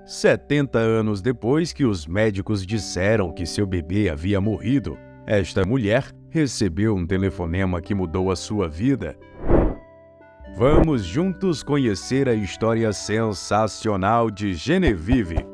70 anos depois que os médicos disseram que seu bebê havia morrido, esta mulher recebeu um telefonema que mudou a sua vida. Vamos juntos conhecer a história sensacional de Genevieve.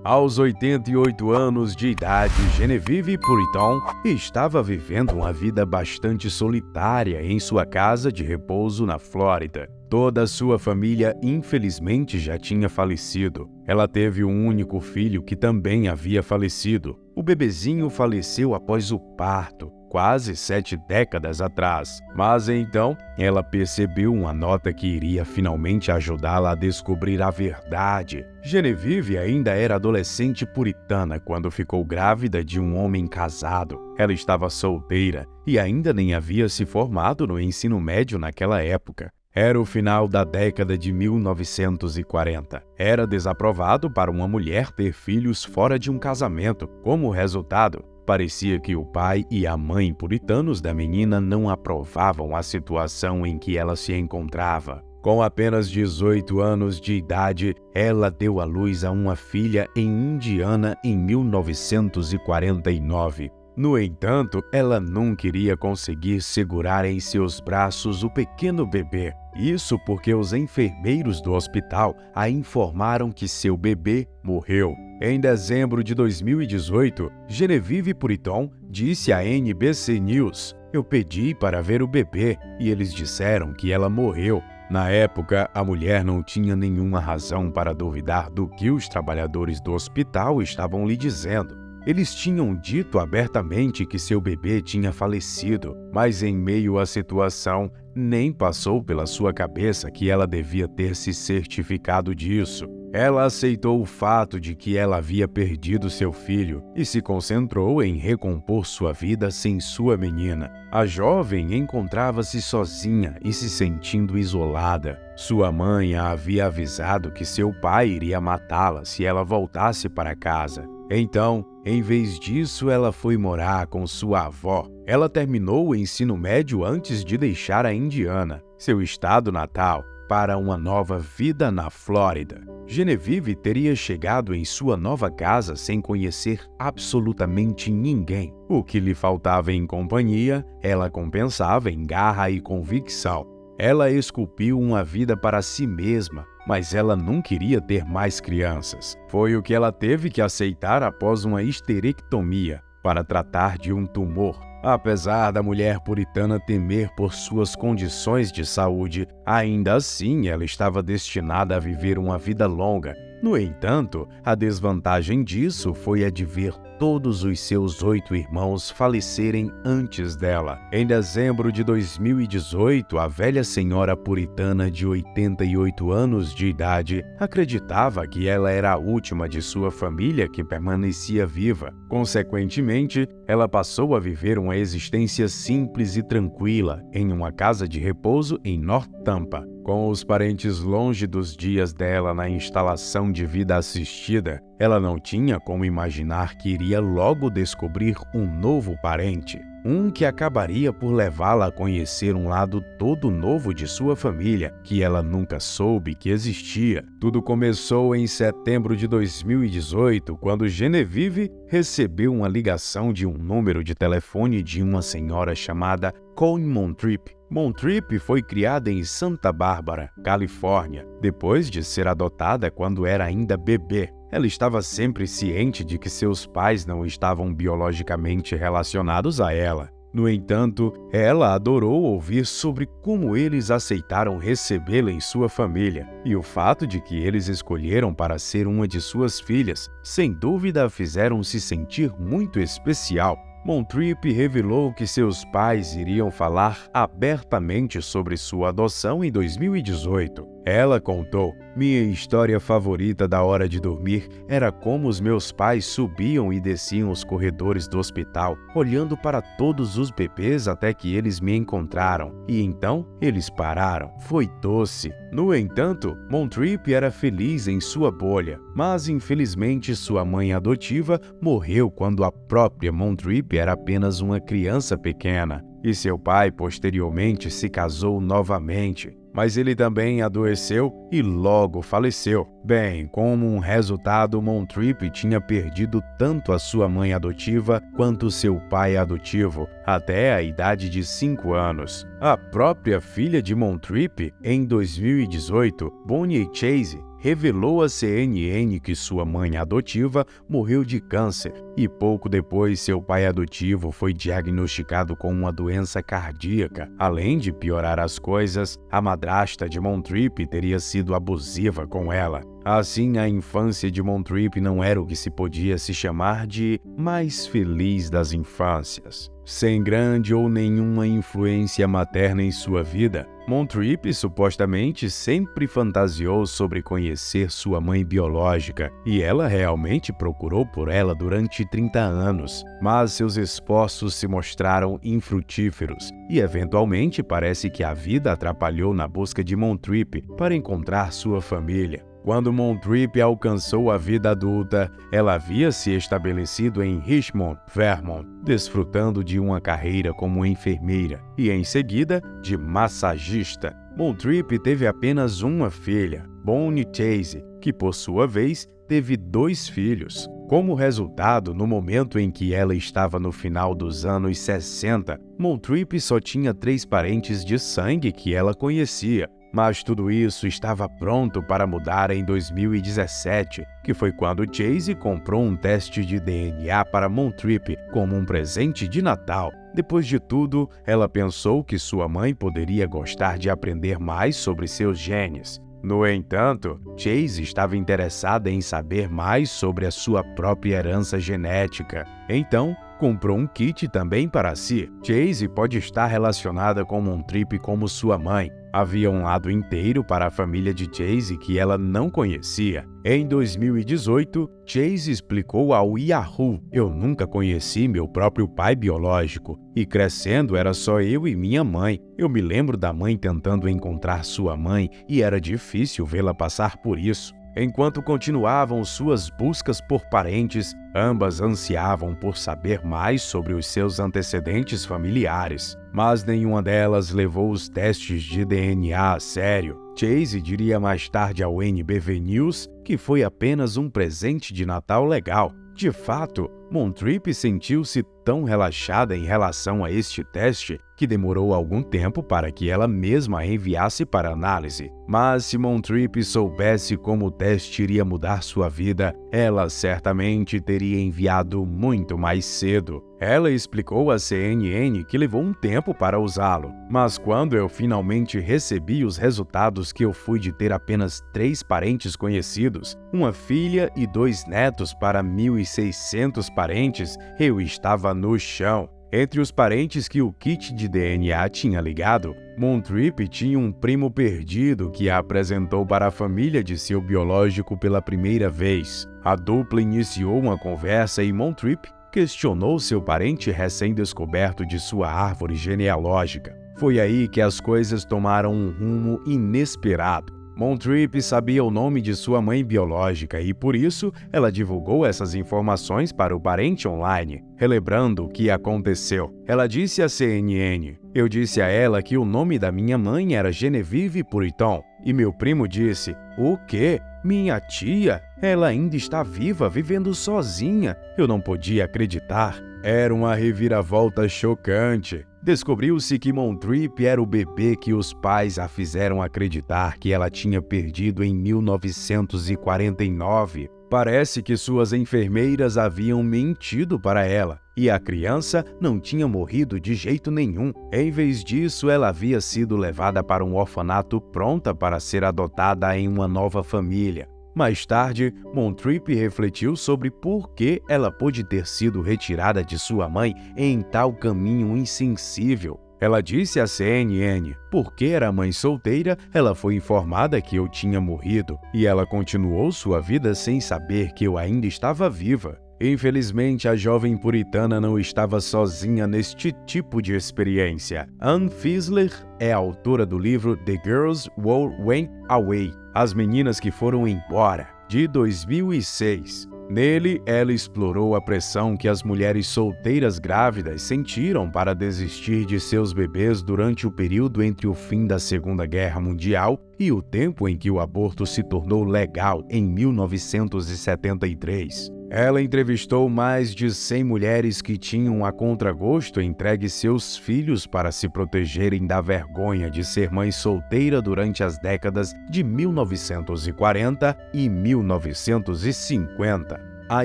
Aos 88 anos de idade, Genevieve Puriton estava vivendo uma vida bastante solitária em sua casa de repouso na Flórida. Toda a sua família, infelizmente, já tinha falecido. Ela teve um único filho que também havia falecido. O bebezinho faleceu após o parto, quase 7 décadas atrás. Mas então, ela percebeu uma nota que iria finalmente ajudá-la a descobrir a verdade. Genevieve ainda era adolescente puritana quando ficou grávida de um homem casado. Ela estava solteira e ainda nem havia se formado no ensino médio naquela época. Era o final da década de 1940. Era desaprovado para uma mulher ter filhos fora de um casamento. Como resultado, parecia que o pai e a mãe puritanos da menina não aprovavam a situação em que ela se encontrava. Com apenas 18 anos de idade, ela deu à luz a uma filha em Indiana em 1949. No entanto, ela nunca iria conseguir segurar em seus braços o pequeno bebê. Isso porque os enfermeiros do hospital a informaram que seu bebê morreu. Em dezembro de 2018, Genevieve Puriton disse à NBC News: "Eu pedi para ver o bebê e eles disseram que ela morreu." Na época, a mulher não tinha nenhuma razão para duvidar do que os trabalhadores do hospital estavam lhe dizendo. Eles tinham dito abertamente que seu bebê tinha falecido, mas em meio à situação, nem passou pela sua cabeça que ela devia ter se certificado disso. Ela aceitou o fato de que ela havia perdido seu filho e se concentrou em recompor sua vida sem sua menina. A jovem encontrava-se sozinha e se sentindo isolada. Sua mãe a havia avisado que seu pai iria matá-la se ela voltasse para casa. Então, em vez disso, ela foi morar com sua avó. Ela terminou o ensino médio antes de deixar a Indiana, seu estado natal, para uma nova vida na Flórida. Genevieve teria chegado em sua nova casa sem conhecer absolutamente ninguém. O que lhe faltava em companhia, ela compensava em garra e convicção. Ela esculpiu uma vida para si mesma, mas ela não queria ter mais crianças. Foi o que ela teve que aceitar após uma histerectomia para tratar de um tumor. Apesar da mulher puritana temer por suas condições de saúde, ainda assim ela estava destinada a viver uma vida longa. No entanto, a desvantagem disso foi a de ver todos os seus 8 irmãos falecerem antes dela. Em dezembro de 2018, a velha senhora puritana de 88 anos de idade acreditava que ela era a última de sua família que permanecia viva. Consequentemente, ela passou a viver uma existência simples e tranquila em uma casa de repouso em North Tampa. Com os parentes longe dos dias dela na instalação de vida assistida, ela não tinha como imaginar que iria logo descobrir um novo parente, um que acabaria por levá-la a conhecer um lado todo novo de sua família, que ela nunca soube que existia. Tudo começou em setembro de 2018, quando Genevieve recebeu uma ligação de um número de telefone de uma senhora chamada Colleen Montrip. Montrip foi criada em Santa Bárbara, Califórnia, depois de ser adotada quando era ainda bebê. Ela estava sempre ciente de que seus pais não estavam biologicamente relacionados a ela. No entanto, ela adorou ouvir sobre como eles aceitaram recebê-la em sua família, e o fato de que eles escolheram para ser uma de suas filhas, sem dúvida a fizeram se sentir muito especial. Montrip revelou que seus pais iriam falar abertamente sobre sua adoção em 2018. Ela contou: "Minha história favorita da hora de dormir era como os meus pais subiam e desciam os corredores do hospital, olhando para todos os bebês até que eles me encontraram. E então, eles pararam. Foi doce." No entanto, Montrip era feliz em sua bolha, mas infelizmente sua mãe adotiva morreu quando a própria Montrip era apenas uma criança pequena. E seu pai posteriormente se casou novamente. mas ele também adoeceu e logo faleceu. Bem, como um resultado, Montrip tinha perdido tanto a sua mãe adotiva quanto seu pai adotivo, até a idade de 5 anos. A própria filha de Montrip, em 2018, Bonnie Chase, revelou à CNN que sua mãe adotiva morreu de câncer e pouco depois seu pai adotivo foi diagnosticado com uma doença cardíaca. Além de piorar as coisas, a madrasta de Montrip teria sido abusiva com ela. Assim, a infância de Montrip não era o que se podia se chamar de mais feliz das infâncias. Sem grande ou nenhuma influência materna em sua vida, Montrip supostamente sempre fantasiou sobre conhecer sua mãe biológica, e ela realmente procurou por ela durante 30 anos, mas seus esforços se mostraram infrutíferos, e eventualmente parece que a vida atrapalhou na busca de Montrip para encontrar sua família. Quando Montrip alcançou a vida adulta, ela havia se estabelecido em Richmond, Vermont, desfrutando de uma carreira como enfermeira e, em seguida, de massagista. Montrip teve apenas uma filha, Bonnie Chase, que, por sua vez, teve 2 filhos. Como resultado, no momento em que ela estava no final dos anos 60, Montrip só tinha 3 parentes de sangue que ela conhecia. Mas tudo isso estava pronto para mudar em 2017, que foi quando Chase comprou um teste de DNA para Montrip como um presente de Natal. Depois de tudo, ela pensou que sua mãe poderia gostar de aprender mais sobre seus genes. No entanto, Chase estava interessada em saber mais sobre a sua própria herança genética. Então, comprou um kit também para si. Chase pode estar relacionada com Montrip como sua mãe. Havia um lado inteiro para a família de Chase que ela não conhecia. Em 2018, Chase explicou ao Yahoo: "Eu nunca conheci meu próprio pai biológico, e crescendo era só eu e minha mãe. Eu me lembro da mãe tentando encontrar sua mãe e era difícil vê-la passar por isso." Enquanto continuavam suas buscas por parentes, ambas ansiavam por saber mais sobre os seus antecedentes familiares, mas nenhuma delas levou os testes de DNA a sério. Chase diria mais tarde ao NBV News que foi apenas um presente de Natal legal. De fato, Montrip sentiu-se tão relaxada em relação a este teste que demorou algum tempo para que ela mesma a enviasse para análise. Mas se Montrip soubesse como o teste iria mudar sua vida, ela certamente teria enviado muito mais cedo. Ela explicou à CNN que levou um tempo para usá-lo, mas quando eu finalmente recebi os resultados que eu fui de ter apenas 3 parentes conhecidos, uma filha e 2 netos para 1.600 parentes, eu estava no chão. Entre os parentes que o kit de DNA tinha ligado, Montrip tinha um primo perdido que a apresentou para a família de seu biológico pela primeira vez. A dupla iniciou uma conversa e Montrip questionou seu parente recém-descoberto de sua árvore genealógica. Foi aí que as coisas tomaram um rumo inesperado. Montrip sabia o nome de sua mãe biológica e, por isso, ela divulgou essas informações para o parente online, relembrando o que aconteceu. Ela disse à CNN: "Eu disse a ela que o nome da minha mãe era Genevieve Puriton, e meu primo disse: 'O quê? Minha tia? Ela ainda está viva, vivendo sozinha?' Eu não podia acreditar." Era uma reviravolta chocante. Descobriu-se que Montrip era o bebê que os pais a fizeram acreditar que ela tinha perdido em 1949. Parece que suas enfermeiras haviam mentido para ela, e a criança não tinha morrido de jeito nenhum. Em vez disso, ela havia sido levada para um orfanato pronta para ser adotada em uma nova família. Mais tarde, Montrip refletiu sobre por que ela pôde ter sido retirada de sua mãe em tal caminho insensível. Ela disse à CNN: "Porque era mãe solteira, ela foi informada que eu tinha morrido, e ela continuou sua vida sem saber que eu ainda estava viva." Infelizmente, a jovem puritana não estava sozinha neste tipo de experiência. Ann Fiesler é autora do livro The Girls Who Went Away, As Meninas que Foram Embora, de 2006. Nele, ela explorou a pressão que as mulheres solteiras grávidas sentiram para desistir de seus bebês durante o período entre o fim da Segunda Guerra Mundial e o tempo em que o aborto se tornou legal em 1973. Ela entrevistou mais de 100 mulheres que tinham a contragosto entregue seus filhos para se protegerem da vergonha de ser mãe solteira durante as décadas de 1940 e 1950. A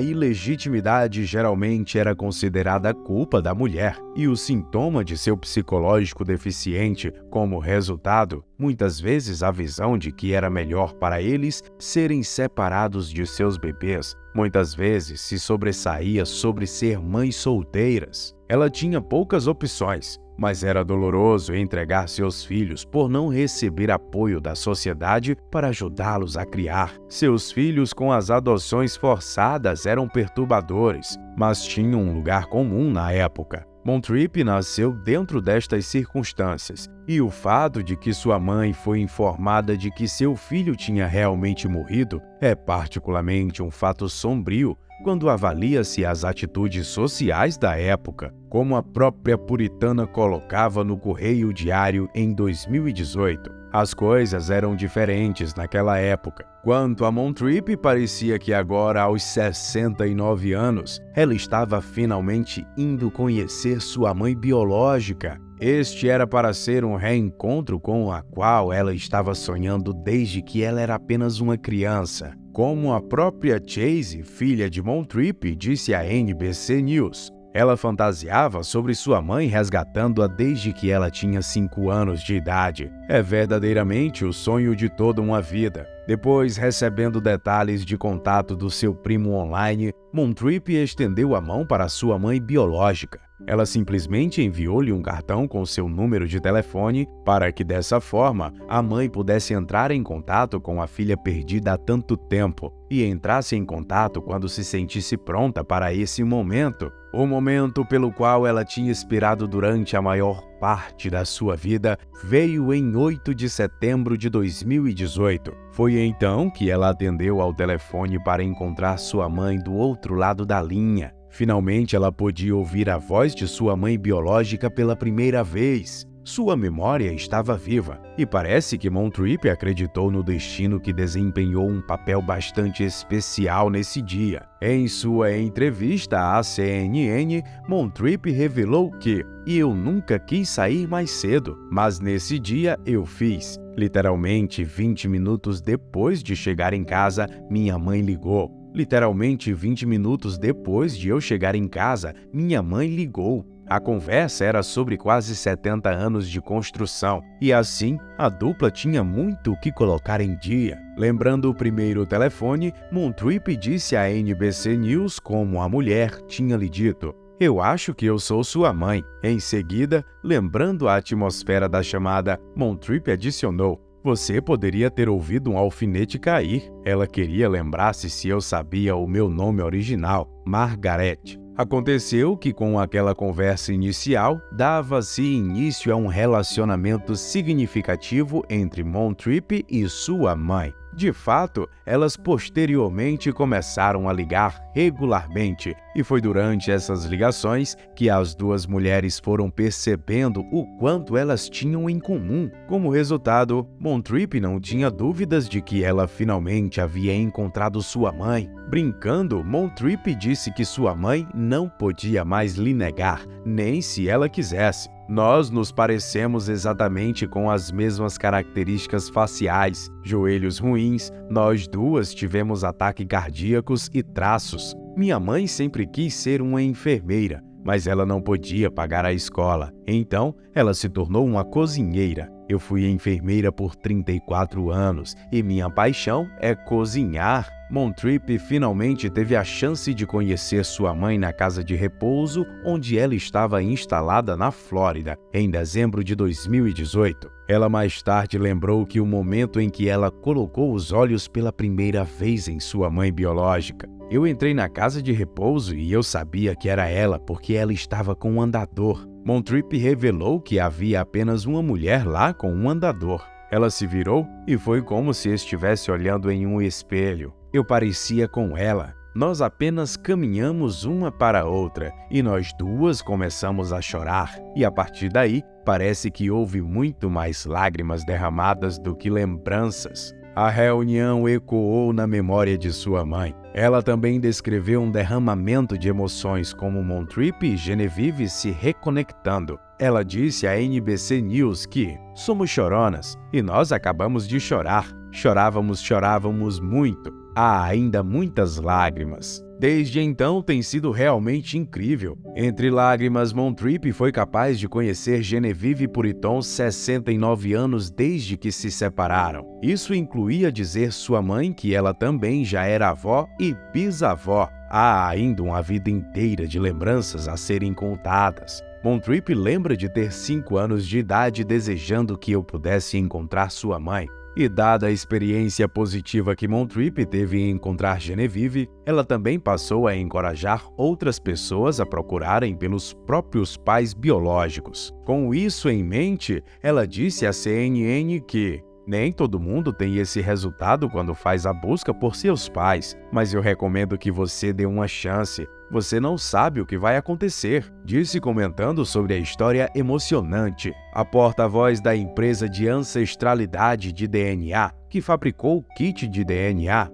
ilegitimidade geralmente era considerada culpa da mulher e o sintoma de seu psicológico deficiente, como resultado, muitas vezes a visão de que era melhor para eles serem separados de seus bebês, muitas vezes se sobressaía sobre ser mães solteiras. Ela tinha poucas opções, mas era doloroso entregar seus filhos por não receber apoio da sociedade para ajudá-los a criar. Seus filhos com as adoções forçadas eram perturbadores, mas tinham um lugar comum na época. Montrip nasceu dentro destas circunstâncias, e o fato de que sua mãe foi informada de que seu filho tinha realmente morrido é particularmente um fato sombrio quando avalia-se as atitudes sociais da época, como a própria puritana colocava no Correio Diário em 2018. As coisas eram diferentes naquela época. Quanto a Montrip, parecia que agora, aos 69 anos, ela estava finalmente indo conhecer sua mãe biológica. Este era para ser um reencontro com a qual ela estava sonhando desde que ela era apenas uma criança. Como a própria Chase, filha de Montrip, disse à NBC News, ela fantasiava sobre sua mãe resgatando-a desde que ela tinha 5 anos de idade. É verdadeiramente o sonho de toda uma vida. Depois, recebendo detalhes de contato do seu primo online, Montrip estendeu a mão para sua mãe biológica. Ela simplesmente enviou-lhe um cartão com seu número de telefone para que, dessa forma, a mãe pudesse entrar em contato com a filha perdida há tanto tempo e entrasse em contato quando se sentisse pronta para esse momento, o momento pelo qual ela tinha esperado durante a maior parte da sua vida, veio em 8 de setembro de 2018. Foi então que ela atendeu ao telefone para encontrar sua mãe do outro lado da linha. Finalmente, ela podia ouvir a voz de sua mãe biológica pela primeira vez. Sua memória estava viva, e parece que Montrip acreditou no destino que desempenhou um papel bastante especial nesse dia. Em sua entrevista à CNN, Montrip revelou que "Eu nunca quis sair mais cedo, mas nesse dia eu fiz. Literalmente 20 minutos depois de chegar em casa, minha mãe ligou. Literalmente 20 minutos depois de eu chegar em casa, minha mãe ligou. A conversa era sobre quase 70 anos de construção, e assim, a dupla tinha muito o que colocar em dia." Lembrando o primeiro telefone, Montrip disse à NBC News como a mulher tinha lhe dito: "Eu acho que eu sou sua mãe." Em seguida, lembrando a atmosfera da chamada, Montrip adicionou: "Você poderia ter ouvido um alfinete cair." Ela queria lembrar-se se eu sabia o meu nome original, Margaret. Aconteceu que, com aquela conversa inicial, dava-se início a um relacionamento significativo entre Montrip e sua mãe. De fato, elas posteriormente começaram a ligar regularmente, e foi durante essas ligações que as duas mulheres foram percebendo o quanto elas tinham em comum. Como resultado, Montrip não tinha dúvidas de que ela finalmente havia encontrado sua mãe. Brincando, Montrip disse que sua mãe não podia mais lhe negar, nem se ela quisesse. "Nós nos parecemos exatamente com as mesmas características faciais, joelhos ruins, nós duas tivemos ataques cardíacos e traços. Minha mãe sempre quis ser uma enfermeira, mas ela não podia pagar a escola. Então, ela se tornou uma cozinheira. Eu fui enfermeira por 34 anos e minha paixão é cozinhar." Montrip finalmente teve a chance de conhecer sua mãe na casa de repouso onde ela estava instalada na Flórida, em dezembro de 2018. Ela mais tarde lembrou que o momento em que ela colocou os olhos pela primeira vez em sua mãe biológica. "Eu entrei na casa de repouso e eu sabia que era ela porque ela estava com um andador." Montrip revelou que havia apenas uma mulher lá com um andador. Ela se virou e foi como se estivesse olhando em um espelho. "Eu parecia com ela. nós apenas caminhamos uma para a outra e nós duas começamos a chorar. E a partir daí, parece que houve muito mais lágrimas derramadas do que lembranças. A reunião ecoou na memória de sua mãe. Ela também descreveu um derramamento de emoções, como Montrip e Genevieve se reconectando. Ela disse à NBC News que somos choronas e nós acabamos de chorar. Chorávamos muito. Há ainda muitas lágrimas. Desde então tem sido realmente incrível. Entre lágrimas, Montrip foi capaz de conhecer Genevieve Puriton 69 anos desde que se separaram. Isso incluía dizer sua mãe que ela também já era avó e bisavó. Há ainda uma vida inteira de lembranças a serem contadas. Montrip lembra de ter 5 anos de idade desejando que eu pudesse encontrar sua mãe. E dada a experiência positiva que Montrip teve em encontrar Genevieve, ela também passou a encorajar outras pessoas a procurarem pelos próprios pais biológicos. Com isso em mente, ela disse à CNN que nem todo mundo tem esse resultado quando faz a busca por seus pais, mas eu recomendo que você dê uma chance. Você não sabe o que vai acontecer, disse comentando sobre a história emocionante. A porta-voz da empresa de ancestralidade de DNA, que fabricou o kit de DNA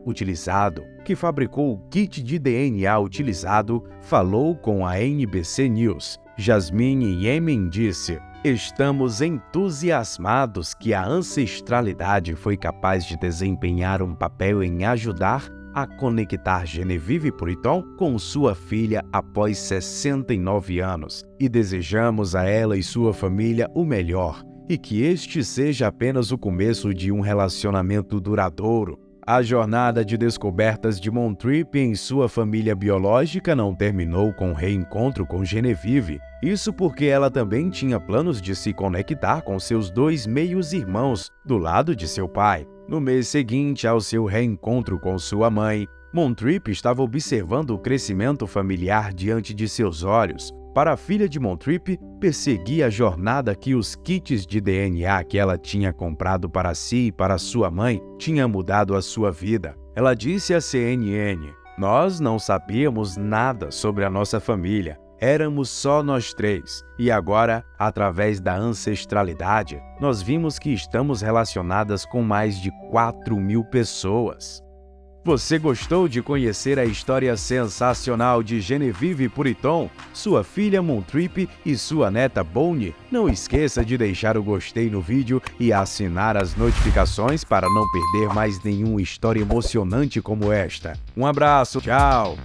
utilizado, falou com a NBC News. Jasmine Yemin disse: "Estamos entusiasmados que a ancestralidade foi capaz de desempenhar um papel em ajudar a conectar Genevieve Puriton com sua filha após 69 anos e desejamos a ela e sua família o melhor e que este seja apenas o começo de um relacionamento duradouro." A jornada de descobertas de Montrip em sua família biológica não terminou com o reencontro com Genevieve. Isso porque ela também tinha planos de se conectar com seus 2 meios-irmãos do lado de seu pai. No mês seguinte ao seu reencontro com sua mãe, Montrip estava observando o crescimento familiar diante de seus olhos. Para a filha de Montrip, perseguir a jornada que os kits de DNA que ela tinha comprado para si e para sua mãe tinha mudado a sua vida. Ela disse à CNN: "Nós não sabíamos nada sobre a nossa família. Éramos só nós 3. E agora, através da ancestralidade, nós vimos que estamos relacionadas com mais de 4.000 pessoas." Você gostou de conhecer a história sensacional de Genevieve Puriton, sua filha Montrip e sua neta Bonnie? Não esqueça de deixar o gostei no vídeo e assinar as notificações para não perder mais nenhuma história emocionante como esta. Um abraço, tchau!